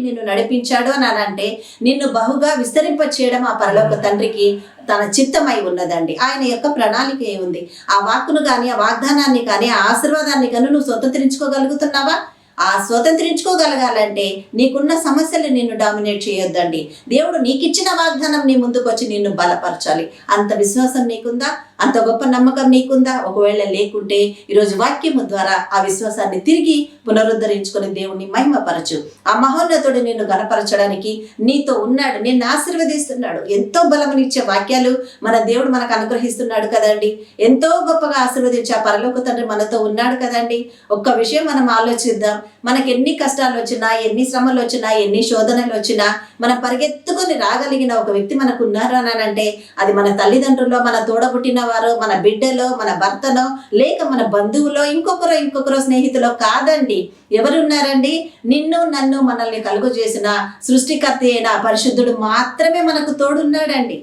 నిన్ను నడిపించాడు అని అంటే నిన్ను బహుగా విస్తరింప చేయడం ఆ పరలోక తండ్రికి తన చిత్తమై ఉన్నదండి. ఆయన యొక్క ప్రణాళిక ఏముంది? ఆ వాక్కును కానీ, ఆ వాగ్దానాన్ని కానీ, ఆ ఆశీర్వాదాన్ని కానీ నువ్వు స్వతంత్రించుకోగలుగుతున్నావా? ఆ స్వతంత్రించుకోగలగాలంటే నీకున్న సమస్యలు నిన్ను డామినేట్ చేయొద్దండి. దేవుడు నీకిచ్చిన వాగ్దానం నీ ముందుకు వచ్చి నిన్ను బలపరచాలి. అంత విశ్వాసం నీకుందా? అంత గొప్ప నమ్మకం నీకుందా? ఒకవేళ లేకుంటే ఈరోజు వాక్యము ద్వారా ఆ విశ్వాసాన్ని తిరిగి పునరుద్ధరించుకొని దేవుణ్ణి మహిమపరచు. ఆ మహోన్నతుడు నిన్ను గణపరచడానికి నీతో ఉన్నాడు, నిన్ను ఆశీర్వదిస్తున్నాడు. ఎంతో బలమునిచ్చే వాక్యాలు మన దేవుడు మనకు అనుగ్రహిస్తున్నాడు కదండి. ఎంతో గొప్పగా ఆశీర్వదించే ఆ పరలోక తండ్రి మనతో ఉన్నాడు కదండి. ఒక్క విషయం మనం ఆలోచిద్దాం. మనకి ఎన్ని కష్టాలు వచ్చినా, ఎన్ని శ్రమలు వచ్చినా, ఎన్ని శోధనలు వచ్చినా మనం పరిగెత్తుకొని రాగలిగిన ఒక వ్యక్తి మనకు ఉన్నారు అని అంటే అది మన తల్లిదండ్రుల్లో, మన తోడబుట్టిన వారు, మన బిడ్డలో, మన భర్తనో, లేక మన బంధువులో, ఇంకొకరో స్నేహితులో కాదండి. ఎవరున్నారండి? నిన్ను నన్ను మనల్ని కలుగు చేసిన సృష్టికర్త అయిన పరిశుద్ధుడు మాత్రమే మనకు తోడున్నాడండి.